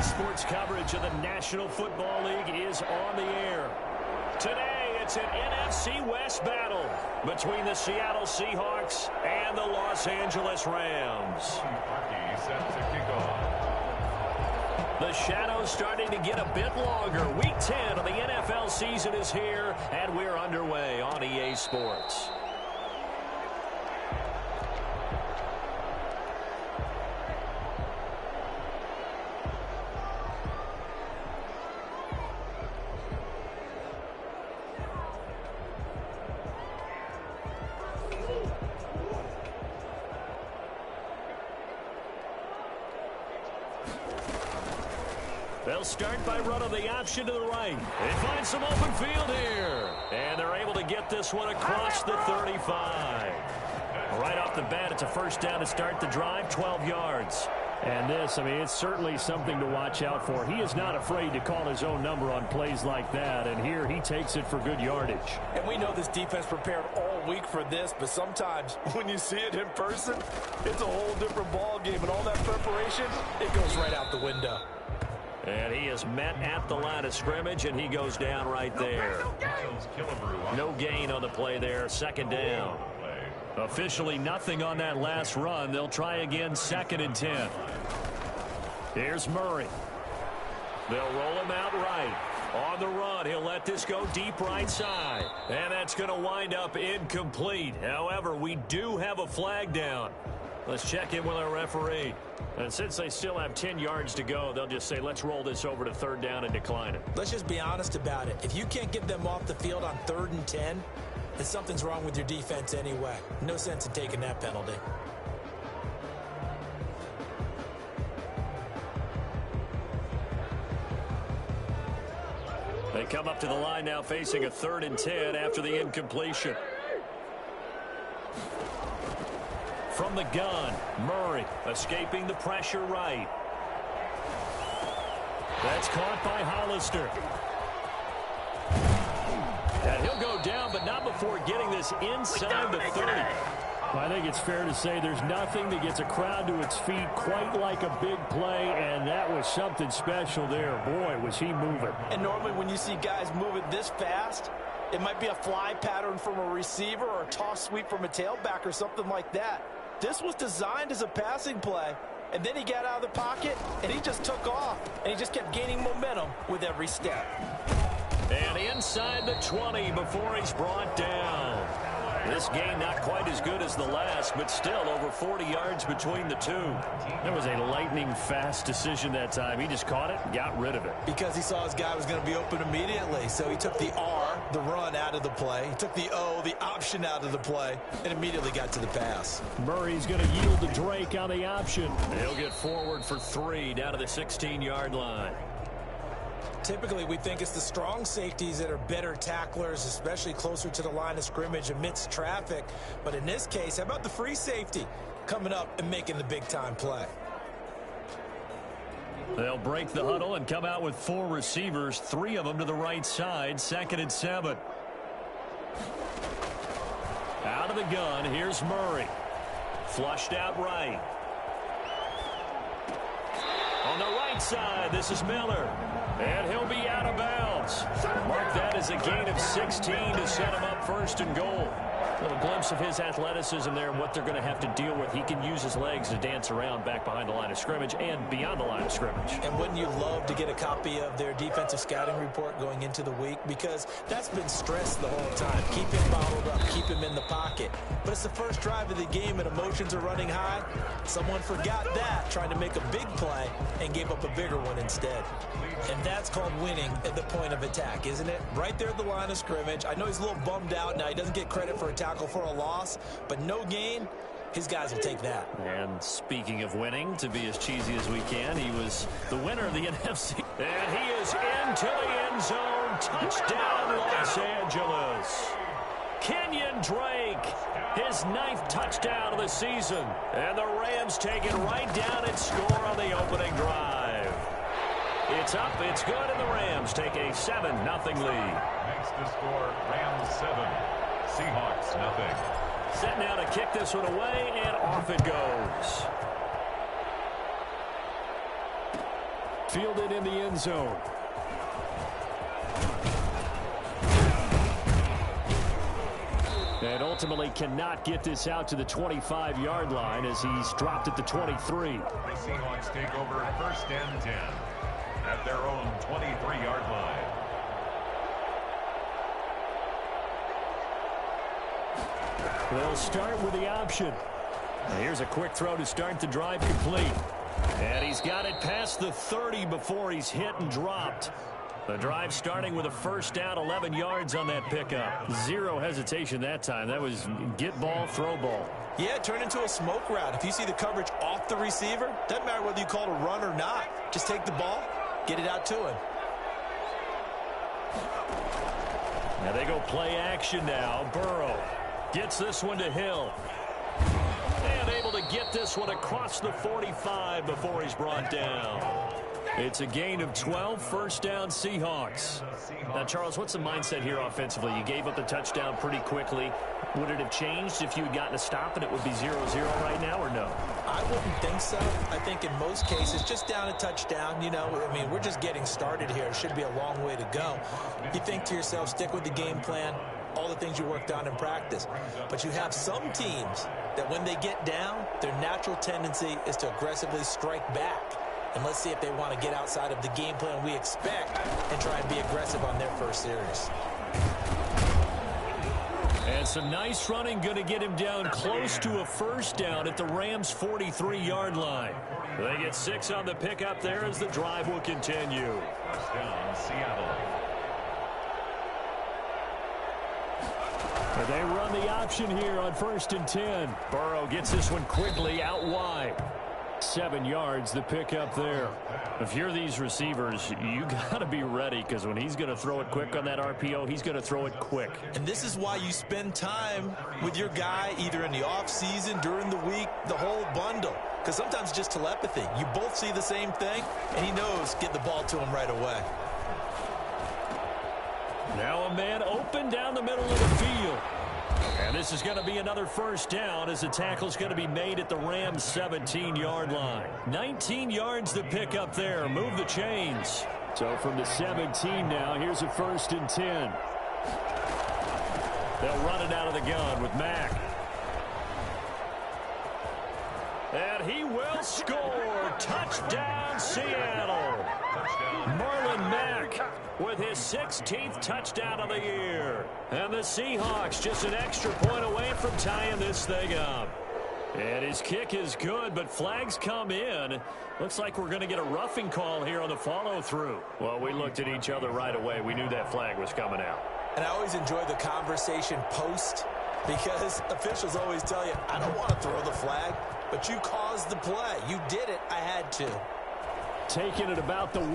Sports coverage of the National Football League is on the air. Today, it's an NFC West battle between the Seattle Seahawks and the Los Angeles Rams. Set to kick off. The shadow's starting to get a bit longer. Week 10 of the NFL season is here, and we're underway on EA Sports. They'll start by running the option to the right. They find some open field here. And they're able to get this one across the 35. Right off the bat, it's a first down to start the drive, 12 yards. And this, I mean, it's certainly something to watch out for. He is not afraid to call his own number on plays like that. And here he takes it for good yardage. And we know this defense prepared all week for this, but sometimes when you see it in person, it's a whole different ball game. And all that preparation, it goes right out the window. And he is met at the line of scrimmage, and he goes down right there. No gain on the play there, second down. Officially nothing on that last run. They'll try again, 2nd and 10. Here's Murray. They'll roll him out right. On the run, he'll let this go deep right side. And that's going to wind up incomplete. However, we do have a flag down. Let's check in with our referee. And since they still have 10 yards to go, they'll just say, let's roll this over to 3rd down and decline it. Let's just be honest about it. If you can't get them off the field on 3rd and 10, then something's wrong with your defense anyway. No sense in taking that penalty. They come up to the line now facing a 3rd and 10 after the incompletion. From the gun, Murray escaping the pressure right. That's caught by Hollister. And he'll go down, but not before getting this inside the 30. Well, I think it's fair to say there's nothing that gets a crowd to its feet quite like a big play, and that was something special there. Boy, was he moving. And normally when you see guys moving this fast, it might be a fly pattern from a receiver or a toss sweep from a tailback or something like that. This was designed as a passing play, and then he got out of the pocket, and he just took off, and he just kept gaining momentum with every step. And inside the 20 before he's brought down. This game not quite as good as the last, but still over 40 yards between the two. That was a lightning-fast decision that time. He just caught it and got rid of it. Because he saw his guy was going to be open immediately, so he took the R, the run, out of the play. He took the O, the option, out of the play, and immediately got to the pass. Murray's going to yield to Drake on the option. He'll get forward for 3 down to the 16-yard line. Typically, we think it's the strong safeties that are better tacklers, especially closer to the line of scrimmage amidst traffic. But in this case, how about the free safety coming up and making the big-time play? They'll break the huddle and come out with 4 receivers, 3 of them to the right side, 2nd and 7. Out of the gun, here's Murray. Flushed out right. On the right side, this is Miller. And he'll be out of bounds. Mark that as a gain of 16 to set him up 1st and goal. A little glimpse of his athleticism there and what they're going to have to deal with. He can use his legs to dance around back behind the line of scrimmage and beyond the line of scrimmage. And wouldn't you love to get a copy of their defensive scouting report going into the week? Because that's been stressed the whole time. Keep him bottled up. Keep him in the pocket. But it's the first drive of the game and emotions are running high. Someone forgot that, trying to make a big play, and gave up a bigger one instead. And that's called winning at the point of attack, isn't it? Right there at the line of scrimmage. I know he's a little bummed out now. He doesn't get credit for a tackle for a loss, but no gain, his guys will take that. And speaking of winning, to be as cheesy as we can, he was the winner of the NFC. And he is into the end zone. Touchdown, Los Angeles. Kenyon Drake, his 9th touchdown of the season. And the Rams take it right down and score on the opening drive. It's up, it's good, and the Rams take a 7-0 lead. Next to score, Rams 7, Seahawks 0. Set now to kick this one away, and off it goes. Fielded in the end zone. And ultimately cannot get this out to the 25-yard line as he's dropped at the 23. The Seahawks take over 1st and 10 at their own 23-yard line. They'll start with the option. And here's a quick throw to start the drive complete. And he's got it past the 30 before he's hit and dropped. The drive starting with a 1st down, 11 yards on that pickup. Zero hesitation that time. That was get ball, throw ball. Yeah, it turned into a smoke route. If you see the coverage off the receiver, doesn't matter whether you call it a run or not. Just take the ball, get it out to him. Now they go play action now. Burrow gets this one to Hill. And able to get this one across the 45 before he's brought down. It's a gain of 12, 1st down Seahawks. Now, Charles, what's the mindset here offensively? You gave up the touchdown pretty quickly. Would it have changed if you had gotten a stop and it would be 0-0 right now, or no? I wouldn't think so. I think in most cases, just down a touchdown, you know, I mean, we're just getting started here. It should be a long way to go. You think to yourself, stick with the game plan, all the things you worked on in practice. But you have some teams that when they get down, their natural tendency is to aggressively strike back. And let's see if they want to get outside of the game plan we expect and try and be aggressive on their first series. And some nice running, going to get him down close to a 1st down at the Rams' 43-yard line. They get 6 on the pickup there as the drive will continue. 1st down, Seattle. They run the option here on 1st and 10. Burrow gets this one quickly out wide. 7 yards, the pickup there. If you're these receivers, you got to be ready because when he's going to throw it quick on that RPO, he's going to throw it quick. And this is why you spend time with your guy either in the offseason, during the week, the whole bundle. Because sometimes just telepathy. You both see the same thing, and he knows get the ball to him right away. Now a man open down the middle of the field. And this is going to be another 1st down as the tackle's going to be made at the Rams' 17-yard line. 19 yards to pick up there. Move the chains. So from the 17 now, here's a 1st and 10. They'll run it out of the gun with Mack. And he will score. Touchdown, Seattle. Marlon Mack with his 16th touchdown of the year. And the Seahawks just an extra point away from tying this thing up. And his kick is good, but flags come in. Looks like we're going to get a roughing call here on the follow-through. Well, we looked at each other right away. We knew that flag was coming out. And I always enjoy the conversation post because officials always tell you, I don't want to throw the flag, but you caused the play. You did it. I had to. Taking it about the 1.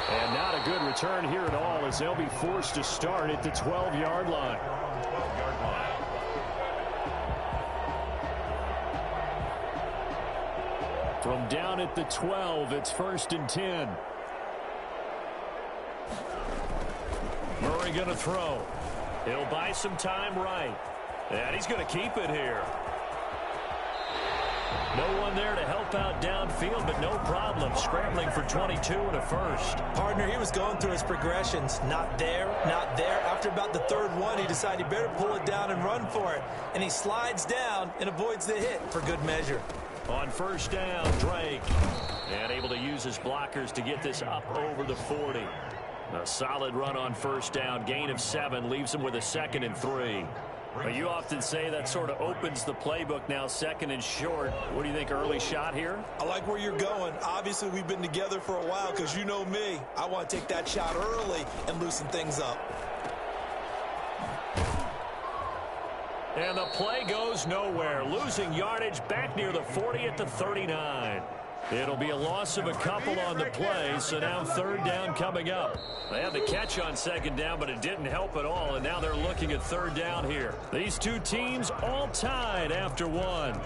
And not a good return here at all as they'll be forced to start at the 12-yard line. 12-yard line. From down at the 12, it's 1st and 10. Murray going to throw. He'll buy some time right. And he's going to keep it here. No one there to help out downfield, but no problem. Scrambling for 22 and a 1st. Partner, he was going through his progressions. Not there, not there. After about the 3rd one, he decided he better pull it down and run for it. And he slides down and avoids the hit for good measure. On 1st down, Drake. And able to use his blockers to get this up over the 40. A solid run on 1st down. Gain of 7 leaves him with a 2nd and 3. But you often say that sort of opens the playbook now, 2nd and short. What do you think, early shot here? I like where you're going. Obviously, we've been together for a while because you know me. I want to take that shot early and loosen things up. And the play goes nowhere. Losing yardage back near the 40 at the 39. It'll be a loss of a couple on the play, so now 3rd down coming up. They had the catch on 2nd down, but it didn't help at all, and now they're looking at 3rd down here. These two teams all tied after 1.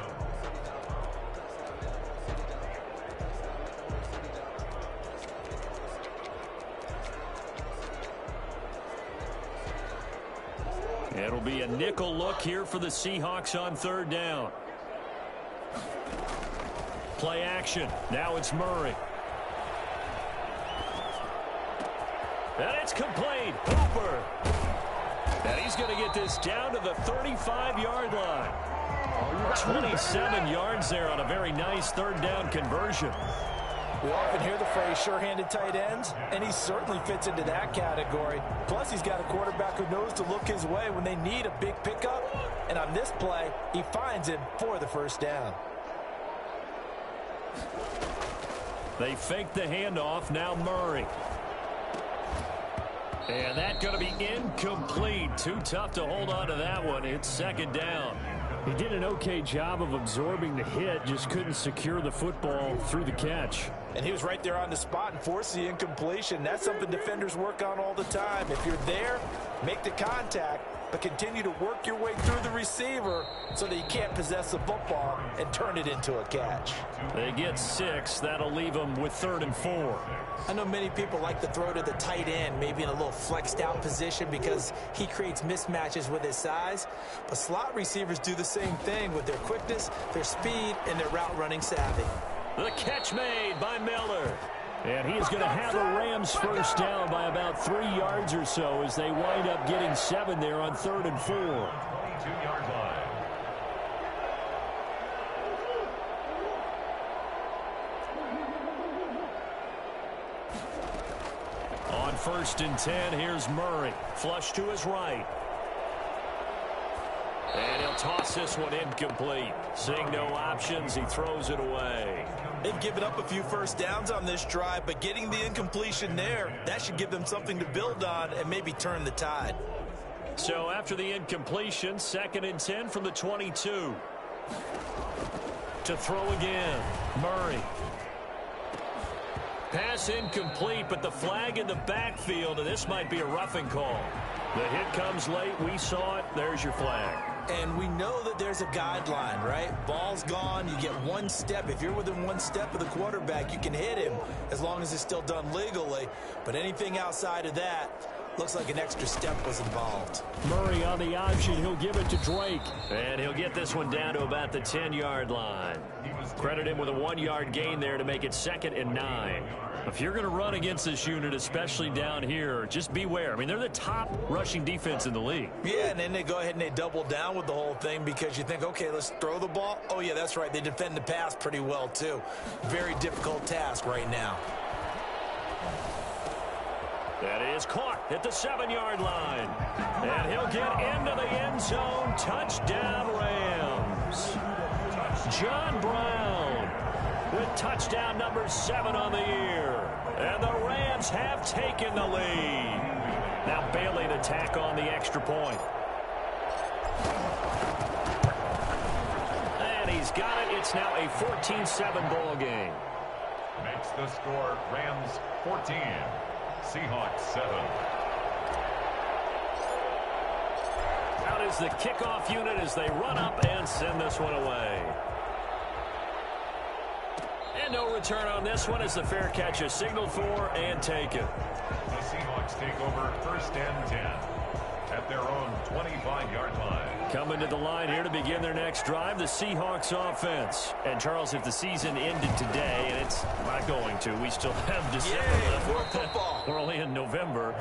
It'll be a nickel look here for the Seahawks on 3rd down. Play action. Now it's Murray. And it's complete. Hooper. And he's going to get this down to the 35-yard line. 27 yards there on a very nice third down conversion. We often hear the phrase sure-handed tight ends, and he certainly fits into that category. Plus, he's got a quarterback who knows to look his way when they need a big pickup. And on this play, he finds him for the first down. They fake the handoff. Now Murray. And that's going to be incomplete. Too tough to hold on to that one. It's second down. He did an okay job of absorbing the hit, just couldn't secure the football through the catch. And he was right there on the spot and forced the incompletion. That's something defenders work on all the time. If you're there, make the contact, but continue to work your way through the receiver so that you can't possess the football and turn it into a catch. They get 6. That'll leave them with 3rd and 4. I know many people like to throw to the tight end, maybe in a little flexed out position because he creates mismatches with his size. But slot receivers do the same thing with their quickness, their speed, and their route running savvy. The catch made by Miller. And he is going to have the Rams first down by about 3 yards or so as they wind up getting 7 there on 3rd and 4. 22-yard line. On 1st and 10, here's Murray. Flush to his right. And he'll toss this one incomplete. Seeing no options, he throws it away. They've given up a few first downs on this drive, but getting the incompletion there, that should give them something to build on and maybe turn the tide. So after the incompletion, 2nd and 10 from the 22. To throw again, Murray. Pass incomplete, but the flag in the backfield, and this might be a roughing call. The hit comes late. We saw it. There's your flag. And we know that there's a guideline, right? Ball's gone. You get 1 step. If you're within 1 step of the quarterback, you can hit him as long as it's still done legally. But anything outside of that, looks like an extra step was involved. Murray on the option. He'll give it to Drake. And he'll get this one down to about the 10-yard line. Credit him with a 1-yard gain there to make it 2nd and 9. If you're going to run against this unit, especially down here, just beware. I mean, they're the top rushing defense in the league. Yeah, and then they go ahead and they double down with the whole thing because you think, okay, let's throw the ball. Oh, yeah, that's right. They defend the pass pretty well, too. Very difficult task right now. That is caught at the 7-yard line. And he'll get into the end zone. Touchdown, Rams. John Brown with touchdown number 7 on the year. And the Rams have taken the lead. Now Bailey to tack on the extra point. And he's got it. It's now a 14-7 ball game. Makes the score Rams 14, Seahawks 7. Out is the kickoff unit as they run up and send this one away. And no return on this one as the fair catch is signaled for and taken. The Seahawks take over 1st and 10 at their own 25-yard line. Coming to the line here to begin their next drive, the Seahawks offense. And, Charles, if the season ended today, and it's not going to, we still have December left. Football. We're only in November.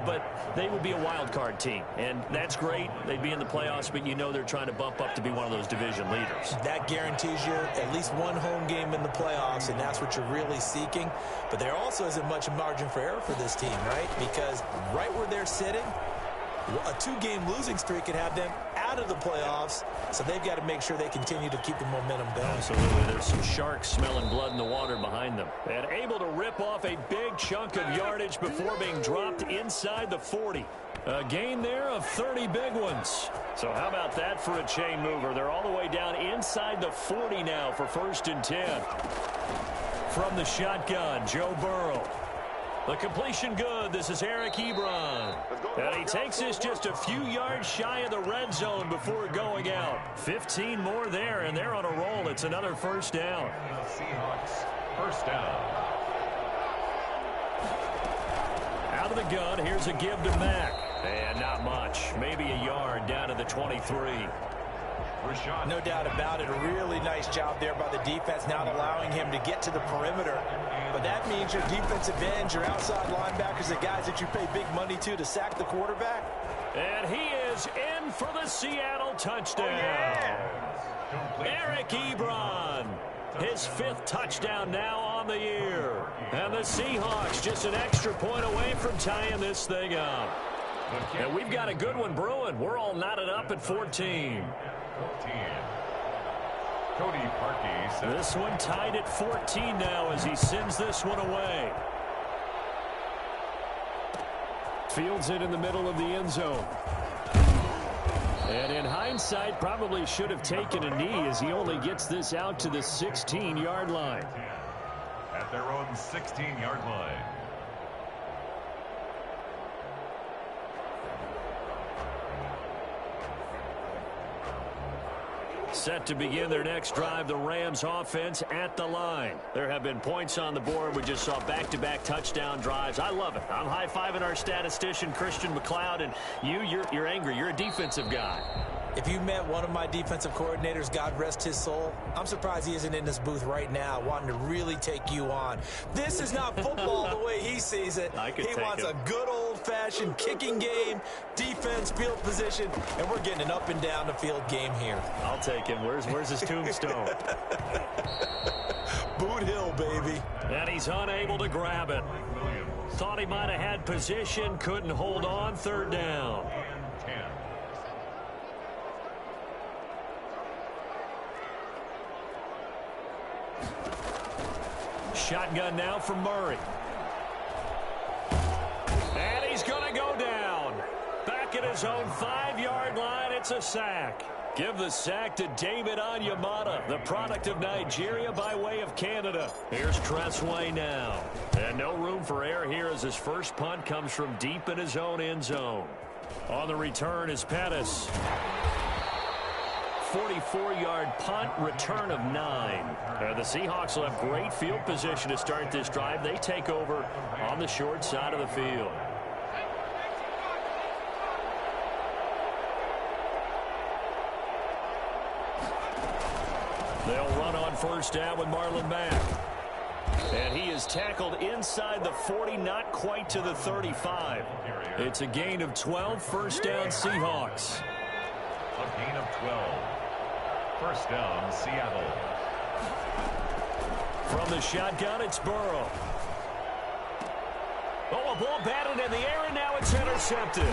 But they would be a wild card team. And that's great. They'd be in the playoffs, but you know they're trying to bump up to be one of those division leaders. That guarantees you at least 1 home game in the playoffs, and that's what you're really seeking. But there also isn't much margin for error for this team, right? Because right where they're sitting, a 2-game losing streak could have them out of the playoffs, so they've got to make sure they continue to keep the momentum going. Absolutely. There's some sharks smelling blood in the water behind them. And able to rip off a big chunk of yardage before being dropped inside the 40. A gain there of 30 big ones. So how about that for a chain mover? They're all the way down inside the 40 now for 1st and 10. From the shotgun, Joe Burrow. The completion good. This is Eric Ebron. And he takes this just a few yards shy of the red zone before going out. 15 more there, and they're on a roll. It's another first down. The Seahawks first down. Out of the gun, here's a give to Mack. And not much. Maybe a yard down to the 23. No doubt about it. A really nice job there by the defense, not allowing him to get to the perimeter. but that means your defensive ends, your outside linebackers, the guys that you pay big money to sack the quarterback. And he is in for the Seattle touchdown. Eric Ebron, his 5th touchdown now on the year. And the Seahawks just an extra point away from tying this thing up. And we've got a good one brewing. We're all knotted up at 14. Cody Parkey. This one tied at 14 now as he sends this one away. Fields it in the middle of the end zone. And in hindsight, probably should have taken a knee as he only gets this out to the 16-yard line. At their own 16-yard line. Set to begin their next drive, the Rams offense at the line. There have been points on the board. We just saw back-to-back touchdown drives. I love it. I'm high-fiving our statistician, Christian McLeod, and you're angry. You're a defensive guy. If you met one of my defensive coordinators, God rest his soul, I'm surprised he isn't in this booth right now wanting to really take you on. This is not football the way he sees it. He wants a good old-fashioned kicking game, defense, field position, and we're getting an up and down the field game here. I'll take him. Where's his tombstone? Boot Hill, baby. And he's unable to grab it. Thought he might have had position, couldn't hold on, 3rd down. Shotgun now from Murray. And he's going to go down. Back at his own 5-yard line, it's a sack. Give the sack to David Onyemata, the product of Nigeria by way of Canada. Here's Tressway now. And no room for error here as his first punt comes from deep in his own end zone. On the return is Pettis. 44-yard punt, return of 9. The Seahawks will have great field position to start this drive. They take over on the short side of the field. They'll run on 1st down with Marlon Mack. And he is tackled inside the 40, not quite to the 35. It's a gain of 12, 1st down Seahawks. A gain of 12. 1st down, Seattle. From the shotgun, it's Burrow. Oh, a ball batted in the air, and now it's intercepted.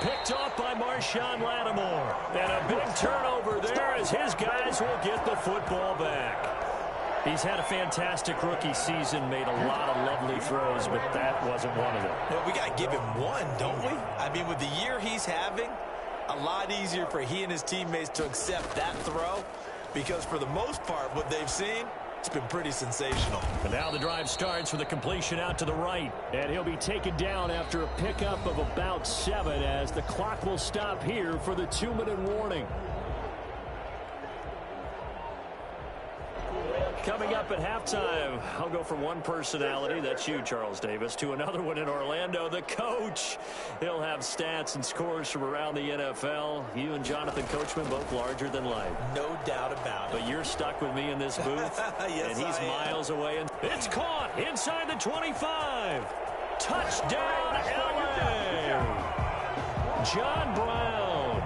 Picked off by Marshawn Lattimore. And a big turnover there as his guys will get the football back. He's had a fantastic rookie season, made a lot of lovely throws, but that wasn't one of them. Well, we got to give him one, don't we? I mean, with the year he's having, a lot easier for he and his teammates to accept that throw because for the most part, what they've seen, it's been pretty sensational. And now the drive starts with a completion out to the right. And he'll be taken down after a pickup of about 7 as the clock will stop here for the 2-minute warning. Coming up at halftime, I'll go from one personality, that's you, Charles Davis, to another one in Orlando, the coach. He'll have stats and scores from around the NFL. You and Jonathan Coachman both larger than life. No doubt about it. But you're stuck with me in this booth, yes, and he's miles away. And it's caught inside the 25. Touchdown, LA. John Brown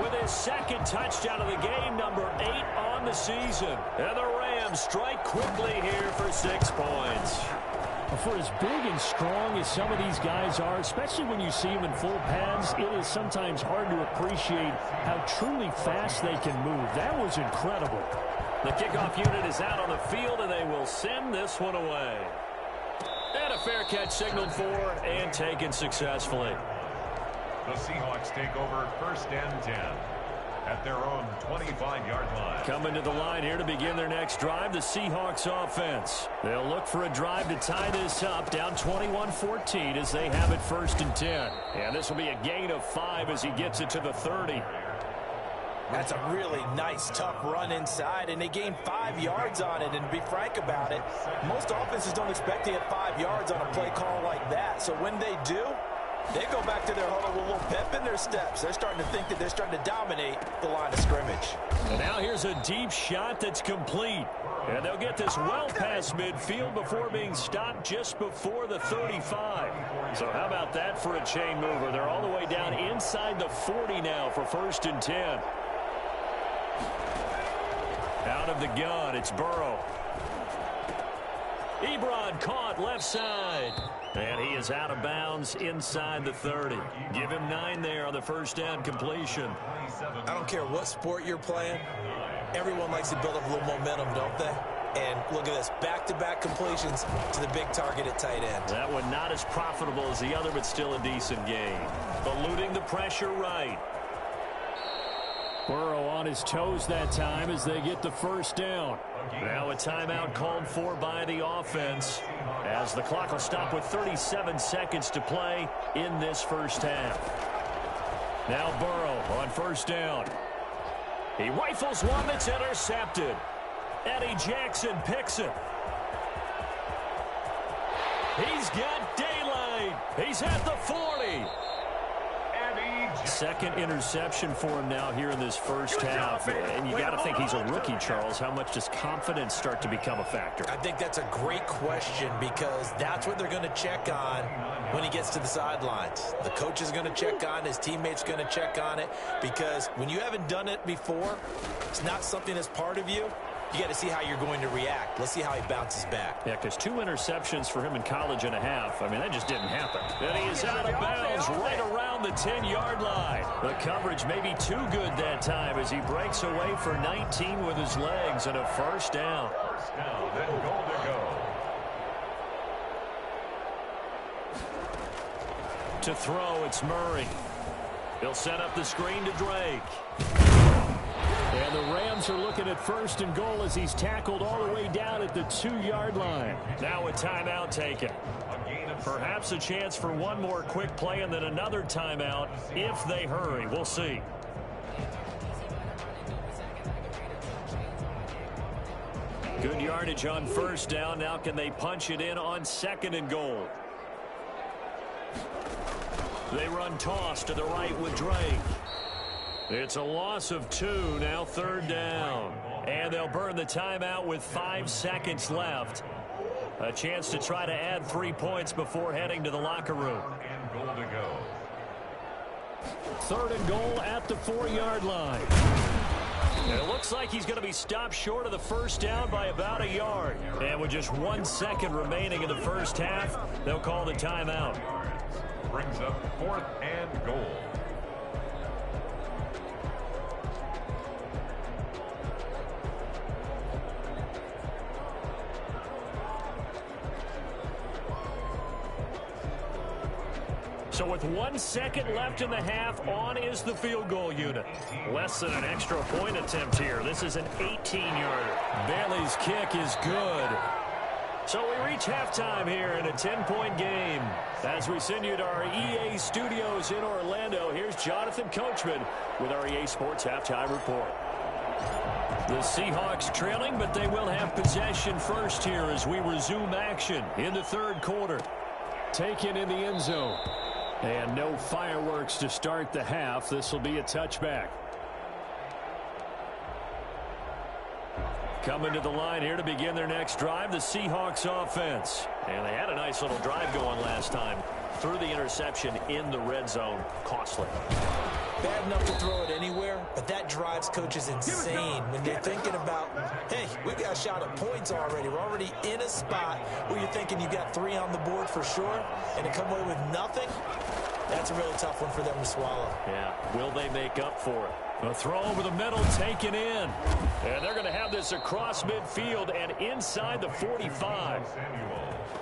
with his 2nd touchdown of the game, number 8 on the season. And the Rams strike quickly here for 6 points. For as big and strong as some of these guys are, especially when you see them in full pads, it is sometimes hard to appreciate how truly fast they can move. That was incredible. The kickoff unit is out on the field, and they will send this one away. And a fair catch signaled for and taken successfully. The Seahawks take over 1st and 10 at their own 25-yard line. Coming to the line here to begin their next drive, the Seahawks offense. They'll look for a drive to tie this up, down 21-14 as they have it 1st and 10. And this will be a gain of 5 as he gets it to the 30. That's a really nice, tough run inside, and they gained 5 yards on it. And to be frank about it, most offenses don't expect to get 5 yards on a play call like that. So when they do, They go back to their huddle with a little pep in their steps. They're starting to think that they're starting to dominate the line of scrimmage. And now here's a deep shot that's complete. And they'll get this well past midfield before being stopped just before the 35. So how about that for a chain mover? They're all the way down inside the 40 now for 1st and 10. Out of the gun, it's Burrow. Ebron caught left side. And he is out of bounds inside the 30. Give him 9 there on the first down completion. I don't care what sport you're playing. Everyone likes to build up a little momentum, don't they? And look at this, back-to-back completions to the big target at tight end. That one not as profitable as the other, but still a decent gain. Eluding the pressure right. Burrow on his toes that time as they get the first down. Now a timeout called for by the offense as the clock will stop with 37 seconds to play in this first half. Now Burrow on first down. He rifles one that's intercepted. Eddie Jackson picks it. He's got daylight. He's at the 40. Second interception for him now here in this first half. And you got to think he's a rookie, Charles. How much does confidence start to become a factor? I think that's a great question because that's what they're going to check on when he gets to the sidelines. The coach is going to check on, his teammates going to check on it because when you haven't done it before, it's not something that's part of you. You got to see how you're going to react. Let's see how he bounces back. Yeah, because 2 interceptions for him in college and a half. I mean, that just didn't happen. And he is out of bounds right around the 10-yard line. The coverage may be too good that time as he breaks away for 19 with his legs and a first down. First down, then goal to go. To throw, it's Murray. He'll set up the screen to Drake. And the Rams are looking at 1st and goal as he's tackled all the way down at the 2-yard line. Now a timeout taken. Perhaps a chance for one more quick play and then another timeout if they hurry. We'll see. Good yardage on first down. Now can they punch it in on 2nd and goal? They run toss to the right with Drake. It's a loss of 2, now 3rd down. And they'll burn the timeout with 5 seconds left. A chance to try to add 3 points before heading to the locker room. And goal to go. 3rd and goal at the 4-yard line. And it looks like he's going to be stopped short of the first down by about a yard. And with just 1 second remaining in the first half, they'll call the timeout. Brings up 4th and goal. So with 1 second left in the half, on is the field goal unit. Less than an extra point attempt here. This is an 18-yarder. Bailey's kick is good. So we reach halftime here in a 10-point game. As we send you to our EA studios in Orlando, here's Jonathan Coachman with our EA Sports Halftime Report. The Seahawks trailing, but they will have possession first here as we resume action in the 3rd quarter. Taken in the end zone. And no fireworks to start the half. This will be a touchback. Coming to the line here to begin their next drive, the Seahawks offense. And they had a nice little drive going last time. Threw the interception in the red zone. Costly. Bad enough to throw it anywhere, but that drives coaches insane when they're thinking about, hey, we got a shot at points already. We're already in a spot where you're thinking you got 3 on the board for sure, and to come away with nothing, that's a really tough one for them to swallow. Yeah, will they make up for it? A throw over the middle taken in. And they're going to have this across midfield and inside the 45.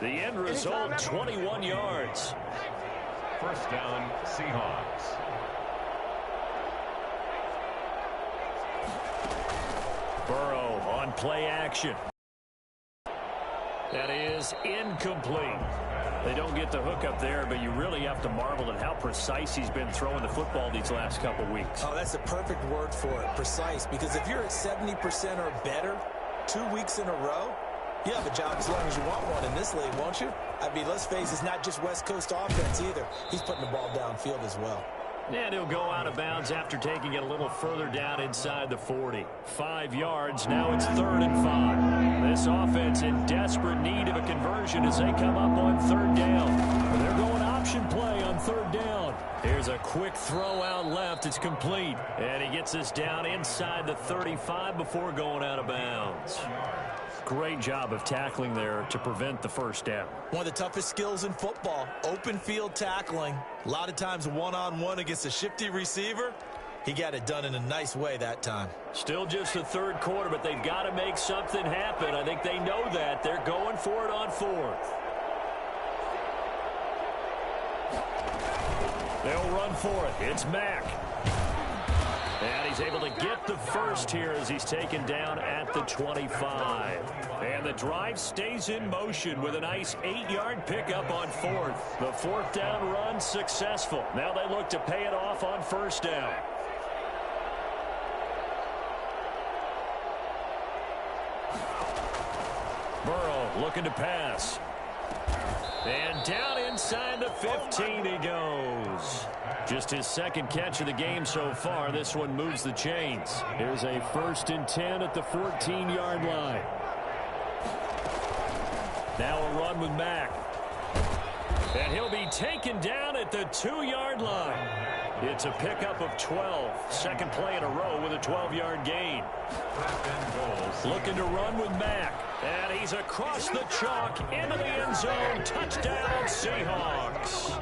The end result, 21 yards. First down, Seahawks. Burrow on play action. That is incomplete. They don't get the hook up there, but you really have to marvel at how precise he's been throwing the football these last couple weeks. Oh, that's the perfect word for it, precise. Because if you're at 70% or better 2 weeks in a row, You have a job as long as you want one in this league, won't you? I mean, let's face it, it's not just West Coast offense either. He's putting the ball downfield as well. And he'll go out of bounds after taking it a little further down inside the 40. 5 yards. Now it's 3rd and 5. This offense in desperate need of a conversion as they come up on 3rd down. They're going option play on 3rd down. Here's a quick throw out left. It's complete. And he gets this down inside the 35 before going out of bounds. Great job of tackling there to prevent the first down. One of the toughest skills in football, open field tackling. A lot of times one-on-one against a shifty receiver. He got it done in a nice way that time. Still just the 3rd quarter, but they've got to make something happen. I think they know that. They're going for it on 4th. They'll run for it. It's Mack. And he's able to get the first here as he's taken down at the 25. And the drive stays in motion with a nice 8-yard pickup on 4th. The 4th down run successful. Now they look to pay it off on 1st down. Burrow looking to pass. And down inside the 15 he goes. Just his 2nd catch of the game so far. This one moves the chains. Here's a 1st and 10 at the 14-yard line. Now a run with Mack. And he'll be taken down at the 2-yard line. It's a pickup of 12. 2nd play in a row with a 12-yard gain. Looking to run with Mack. And he's across the chalk into the end zone. Touchdown, Seahawks.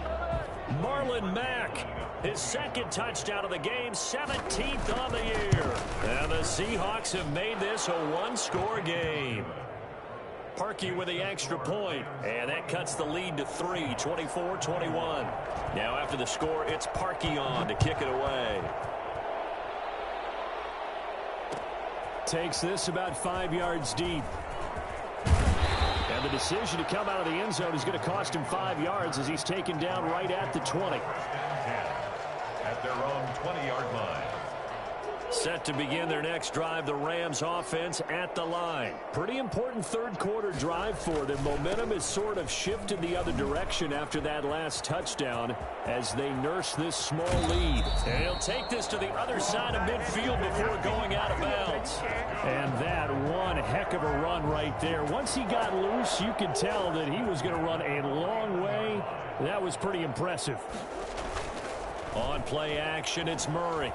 Marlon Mack, his 2nd touchdown of the game, 17th on the year. And the Seahawks have made this a 1-score game. Parkey with the extra point, and that cuts the lead to 3, 24-21. Now after the score, it's Parkey on to kick it away. Takes this about 5 yards deep. And the decision to come out of the end zone is going to cost him 5 yards as he's taken down right at the 20. At their own 20-yard line. Set to begin their next drive, the Rams offense at the line. Pretty important 3rd quarter drive for them. Momentum has sort of shifted the other direction after that last touchdown as they nurse this small lead. And he'll take this to the other side of midfield before going out of bounds. And that one heck of a run right there. Once he got loose, you could tell that he was going to run a long way. That was pretty impressive. On play action, it's Murray.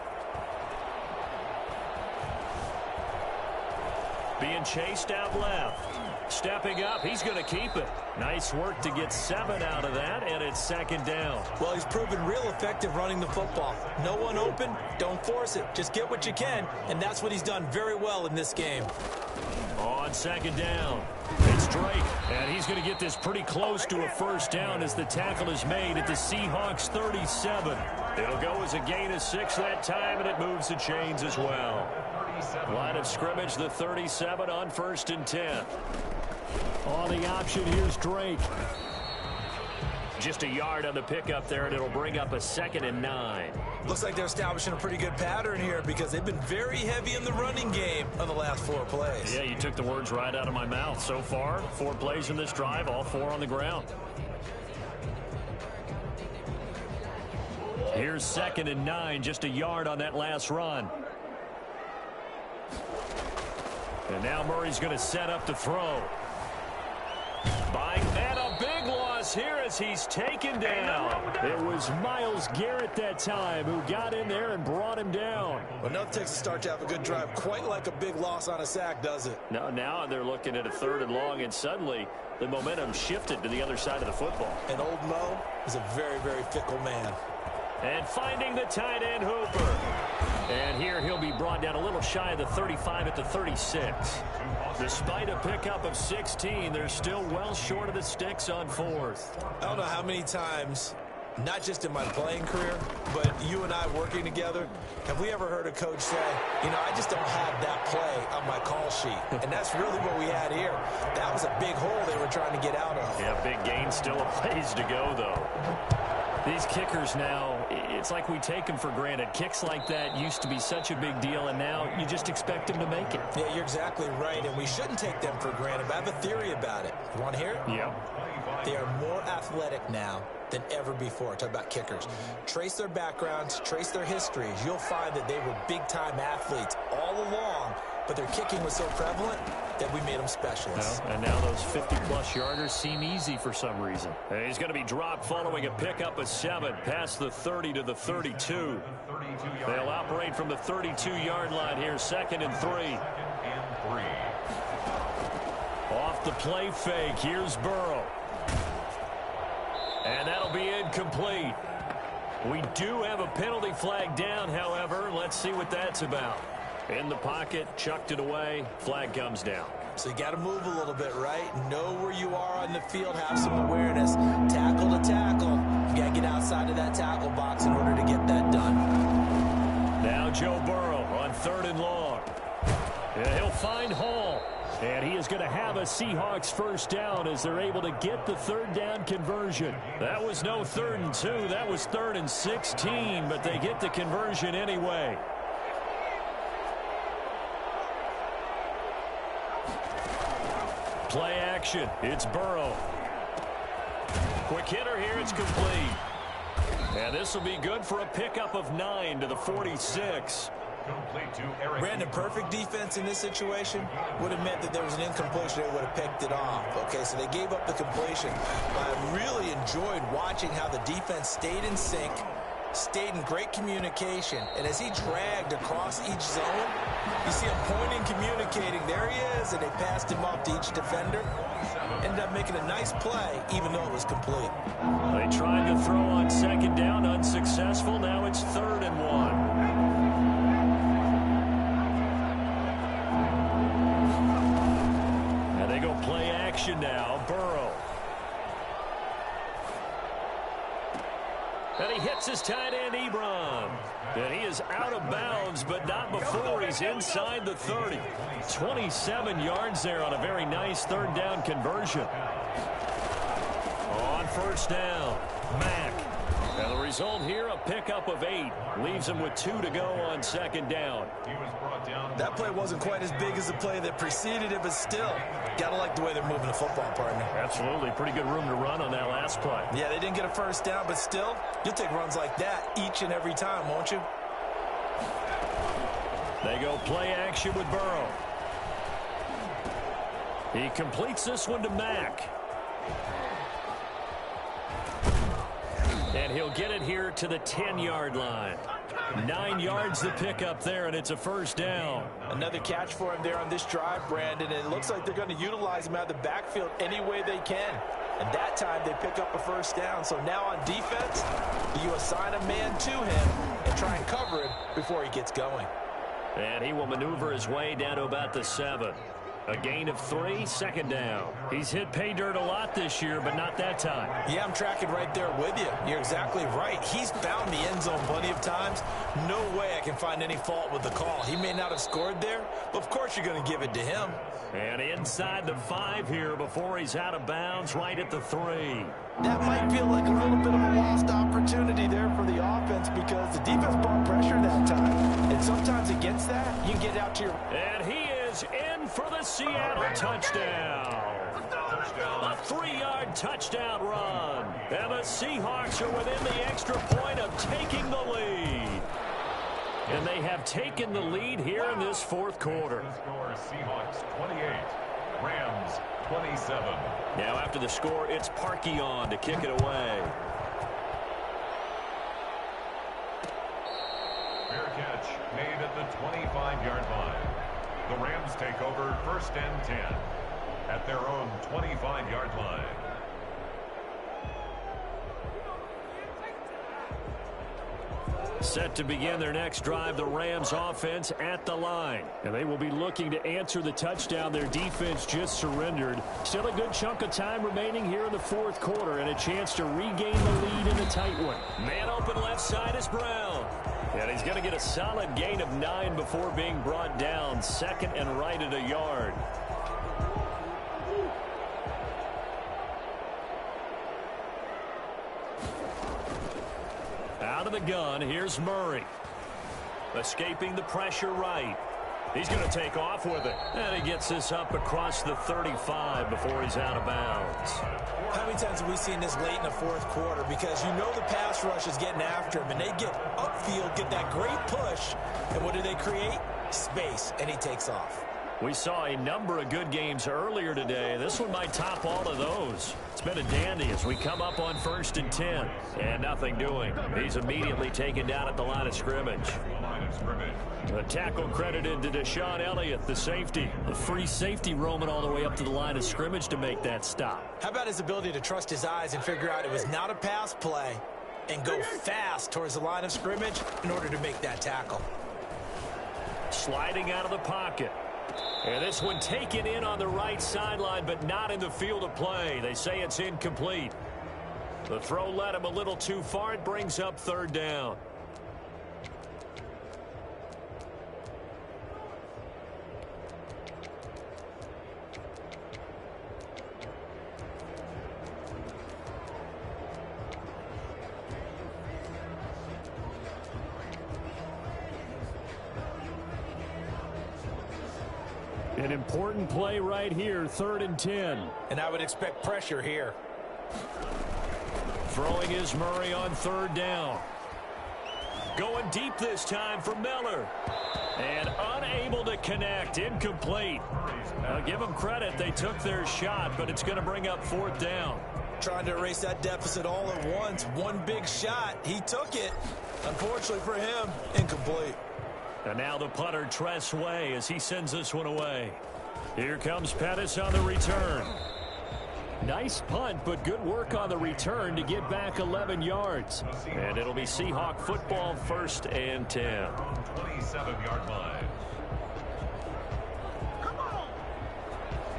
Being chased out left. Stepping up, he's going to keep it. Nice work to get 7 out of that, and it's 2nd down. Well, he's proven real effective running the football. No one open, don't force it. Just get what you can, and that's what he's done very well in this game. On 2nd down, it's Drake, and he's going to get this pretty close to a 1st down as the tackle is made at the Seahawks 37. It'll go as a gain of 6 that time, and it moves the chains as well. Line of scrimmage, the 37 on 1st and 10. On the option, here's Drake. Just a yard on the pickup there, and it'll bring up a 2nd and 9. Looks like they're establishing a pretty good pattern here because they've been very heavy in the running game on the last 4 plays. Yeah, you took the words right out of my mouth. So far, 4 plays in this drive, all 4 on the ground. Here's 2nd and 9, just a yard on that last run. And now Murray's going to set up to throw. Buying that, a big loss here as he's taken down. It was Myles Garrett that time who got in there and brought him down. Well, nothing takes a start to have a good drive quite like a big loss on a sack, does it? Now they're looking at a 3rd and long, and suddenly the momentum shifted to the other side of the football. And old Mo is a very, very fickle man. And finding the tight end, Hooper. And here he'll be brought down a little shy of the 35 at the 36. Despite a pickup of 16, they're still well short of the sticks on 4th. I don't know how many times, not just in my playing career, but you and I working together, have we ever heard a coach say, you know, I just don't have that play on my call sheet. And that's really what we had here. That was a big hole they were trying to get out of. Yeah, big gain, still a ways to go, though. These kickers now, it's like we take them for granted. Kicks like that used to be such a big deal, and now you just expect them to make it. Yeah, you're exactly right, and we shouldn't take them for granted. But I have a theory about it. You want to hear it? Yeah. They are more athletic now than ever before. Talk about kickers. Trace their backgrounds, trace their histories. You'll find that they were big-time athletes all along, but their kicking was so prevalent that we made them specialists. And now those 50-plus yarders seem easy for some reason. And he's going to be dropped following a pickup of 7 past the 30 to the 32. They'll operate from the 32-yard line here, 2nd and 3. Off the play fake, here's Burrow. And that'll be incomplete. We do have a penalty flag down, however. Let's see what that's about. In the pocket, chucked it away, flag comes down. So you got to move a little bit, right? Know where you are on the field, have some awareness. Tackle to tackle. You got to get outside of that tackle box in order to get that done. Now Joe Burrow on 3rd and long. And he'll find Hall. And he is going to have a Seahawks first down as they're able to get the 3rd down conversion. That was no 3rd and 2. That was 3rd and 16, but they get the conversion anyway. Play action. It's Burrow. Quick hitter here. It's complete. And this will be good for a pickup of 9 to the 46. Brandon, perfect defense in this situation would have meant that there was an incompletion. They would have picked it off. Okay, so they gave up the completion. But I really enjoyed watching how the defense stayed in sync, stayed in great communication, and as he dragged across each zone, you see him pointing, communicating. There he is, and they passed him off to each defender. Ended up making a nice play, even though it was complete. They tried to throw on 2nd down, unsuccessful. Now it's 3rd and 1. And they go play action now. Burrow. And he hits his tight end, Ebron. And he is out of bounds, but not before he's inside the 30. 27 yards there on a very nice 3rd down conversion. On 1st down, Mack. And the result here, a pickup of 8. Leaves him with 2 to go on 2nd down. That play wasn't quite as big as the play that preceded it, but still, gotta like the way they're moving the football, partner. Absolutely. Pretty good room to run on that last play. Yeah, they didn't get a 1st down, but still, you'll take runs like that each and every time, won't you? They go play action with Burrow. He completes this one to Mack. And he'll get it here to the 10-yard line. 9 yards to pick up there, and it's a 1st down. Another catch for him there on this drive, Brandon, and it looks like they're going to utilize him out of the backfield any way they can. And that time they pick up a 1st down. So now on defense, you assign a man to him and try and cover him before he gets going. And he will maneuver his way down to about the 7. A gain of 3, 2nd down. He's hit pay dirt a lot this year, but not that time. Yeah, I'm tracking right there with you. You're exactly right. He's found the end zone plenty of times. No way I can find any fault with the call. He may not have scored there, but of course you're going to give it to him. And inside the 5 here before he's out of bounds, right at the 3. That might feel like a little bit of a lost opportunity there for the offense because the defense brought pressure that time. And sometimes against that, you can get out to your... And he is in for the Seattle touchdown. A 3-yard touchdown run. And the Seahawks are within the extra point of taking the lead. And they have taken the lead here in this 4th quarter. Seahawks 28, Rams 27. Now after the score, it's Parkey on to kick it away. Fair catch made at the 25-yard line. The Rams take over 1st and 10 at their own 25-yard line. Set to begin their next drive, the Rams offense at the line. And they will be looking to answer the touchdown their defense just surrendered. Still a good chunk of time remaining here in the 4th quarter and a chance to regain the lead in a tight one. Man open left side is Brown. And he's going to get a solid gain of 9 before being brought down. 2nd and right at a yard. Out of the gun, here's Murray. Escaping the pressure right. He's going to take off with it. And he gets this up across the 35 before he's out of bounds. How many times have we seen this late in the fourth quarter? Because you know the pass rush is getting after him, and they get upfield, get that great push, and what do they create? Space, and he takes off. We saw a number of good games earlier today. This one might top all of those. It's been a dandy as we come up on 1st and 10. And nothing doing. He's immediately taken down at the line of scrimmage. The tackle credited to Deshaun Elliott, the safety. A free safety roaming all the way up to the line of scrimmage to make that stop. How about his ability to trust his eyes and figure out it was not a pass play and go fast towards the line of scrimmage in order to make that tackle. Sliding out of the pocket. And this one taken in on the right sideline, but not in the field of play. They say it's incomplete. The throw led him a little too far. It brings up 3rd down. An important play right here, 3rd and 10. And I would expect pressure here. Throwing is Murray on 3rd down. Going deep this time for Miller. And unable to connect, incomplete. I'll give them credit, they took their shot, but it's going to bring up 4th down. Trying to erase that deficit all at once. One big shot, he took it. Unfortunately for him, incomplete. And now the punter, Tress Way, as he sends this one away. Here comes Pettis on the return. Nice punt, but good work on the return to get back 11 yards. And it'll be Seahawk football, 1st and 10. 27-yard line.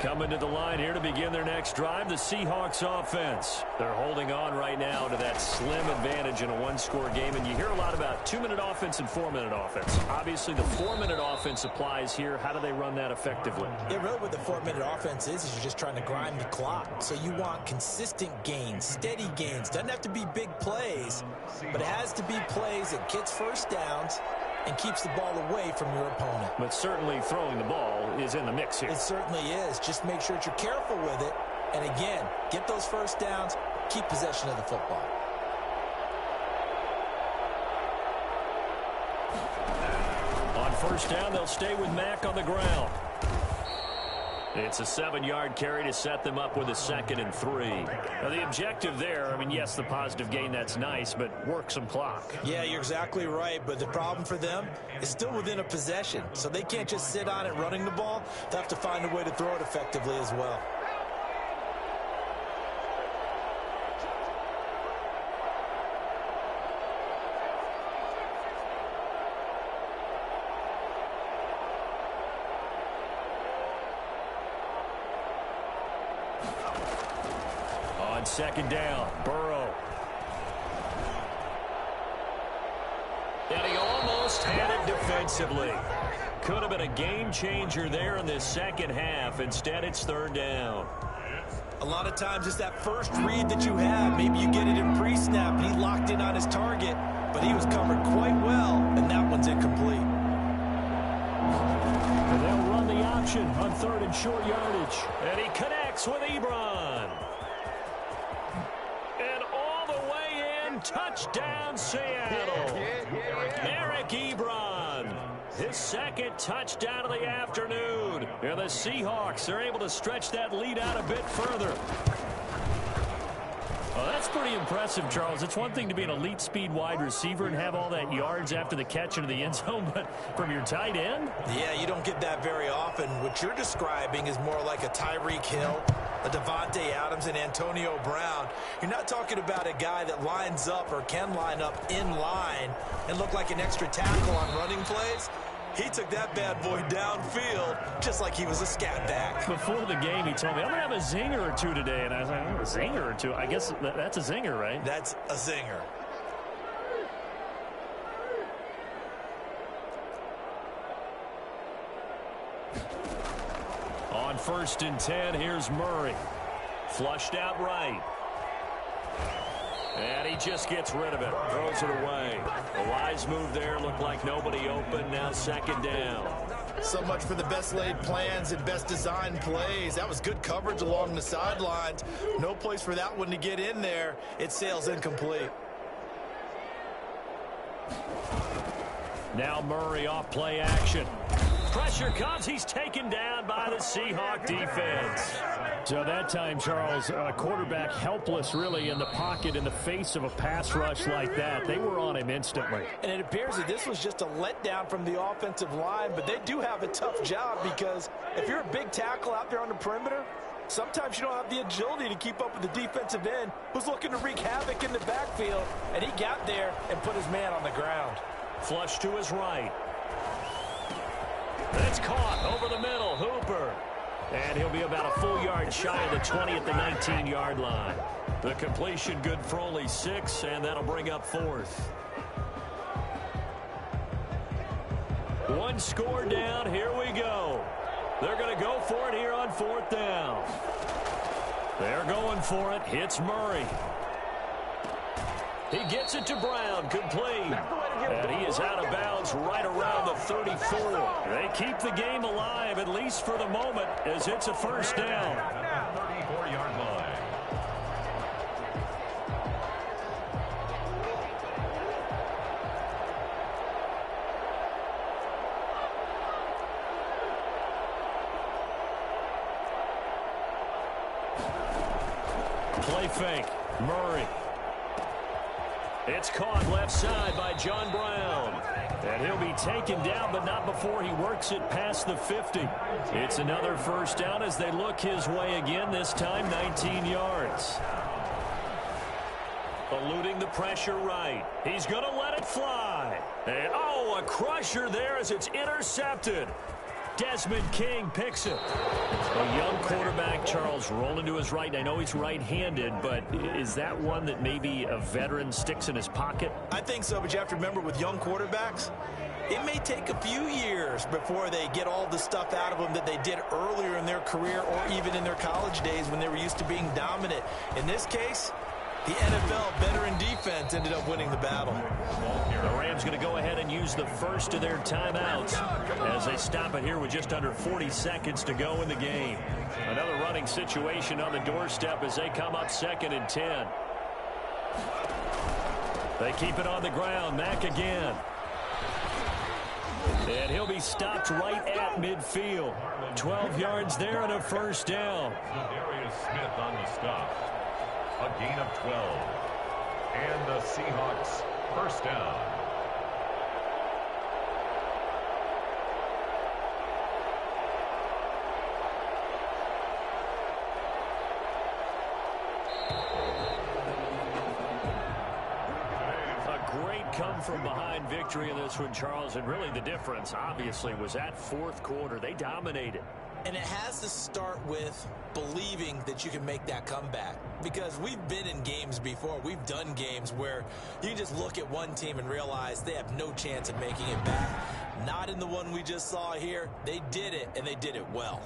Coming to the line here to begin their next drive, the Seahawks offense. They're holding on right now to that slim advantage in a one-score game, and you hear a lot about 2-minute offense and 4-minute offense. Obviously, the 4-minute offense applies here. How do they run that effectively? Yeah, really what the 4-minute offense is you're just trying to grind the clock. So you want consistent gains, steady gains. Doesn't have to be big plays, but it has to be plays that gets first downs and keeps the ball away from your opponent. But certainly throwing the ball is in the mix here. It certainly is. Just make sure that you're careful with it. And again, get those first downs, keep possession of the football. On 1st down, they'll stay with Mack on the ground. It's a 7-yard carry to set them up with a 2nd and 3. Now, the objective there, I mean, yes, the positive gain, that's nice, but work some clock. Yeah, you're exactly right, but the problem for them is still within a possession, so they can't just sit on it running the ball. They have to find a way to throw it effectively as well. On 2nd down, Burrow. And he almost had it defensively. Could have been a game changer there in this second half. Instead, it's 3rd down. A lot of times it's that first read that you have. Maybe you get it in pre-snap and he locked in on his target, but he was covered quite well, and that one's incomplete. And they'll run the option on 3rd and short yardage. And he connects with Ebron. And all the way in, touchdown Seattle. Eric Ebron, his 2nd touchdown of the afternoon. And the Seahawks are able to stretch that lead out a bit further. Well, that's pretty impressive, Charles. It's one thing to be an elite speed wide receiver and have all that yards after the catch into the end zone, but from your tight end? Yeah, you don't get that very often. What you're describing is more like a Tyreek Hill, a Devontae Adams, and Antonio Brown. You're not talking about a guy that lines up or can line up in line and look like an extra tackle on running plays. He took that bad boy downfield just like he was a scat back. Before the game, he told me, I'm going to have a zinger or two today. And I was like, oh, a zinger or two? I guess that's a zinger, right? That's a zinger. On 1st and 10, here's Murray. Flushed out right. And he just gets rid of it, throws it away. A wise move there, looked like nobody open, now second down. So much for the best laid plans and best designed plays. That was good coverage along the sidelines. No place for that one to get in there. It sails incomplete. Now Murray off play action. Pressure comes. He's taken down by the Seahawk defense. So that time, Charles, quarterback helpless really in the pocket in the face of a pass rush like that. They were on him instantly. And it appears that this was just a letdown from the offensive line, but they do have a tough job because if you're a big tackle out there on the perimeter, sometimes you don't have the agility to keep up with the defensive end who's looking to wreak havoc in the backfield, and he got there and put his man on the ground. Flush to his right. That's caught over the middle. Hooper. And he'll be about a full yard shy of the 20 at the 19-yard line. The completion good for only 6, and that'll bring up 4th. One score down. Here we go. They're going to go for it here on 4th down. They're going for it. Hits Murray. He gets it to Brown, complete. And he is out of bounds right around the 34. They keep the game alive, at least for the moment, as it's a first down. 34-yard line. Play fake. Murray. It's caught left side by John Brown. And he'll be taken down, but not before he works it past the 50. It's another first down as they look his way again, this time 19 yards. Eluding the pressure right. He's going to let it fly. And, a crusher there as it's intercepted. Desmond King picks it. A young quarterback, Charles, rolling to his right. I know he's right-handed, but is that one that maybe a veteran sticks in his pocket? I think so, but you have to remember with young quarterbacks, it may take a few years before they get all the stuff out of them that they did earlier in their career or even in their college days when they were used to being dominant. In this case, the NFL veteran defense ended up winning the battle. The Rams going to go ahead and use the first of their timeouts as they stop it here with just under 40 seconds to go in the game. Another running situation on the doorstep as they come up 2nd and 10. They keep it on the ground. Mack again. And he'll be stopped right at midfield. 12 yards there and a first down. Darius Smith on the stop. A gain of 12. And the Seahawks first down. A great come-from-behind victory in this one, Charles. And really the difference, obviously, was that 4th quarter. They dominated. And it has to start with believing that you can make that comeback. Because we've been in games before. We've done games where you can just look at one team and realize they have no chance of making it back. Not in the one we just saw here. They did it, and they did it well.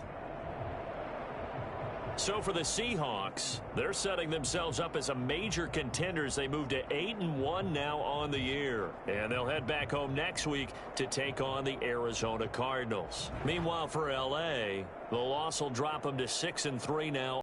So for the Seahawks, they're setting themselves up as a major contender as they move to 8-1 now on the year. And they'll head back home next week to take on the Arizona Cardinals. Meanwhile, for L.A., the loss will drop them to 6-3 now.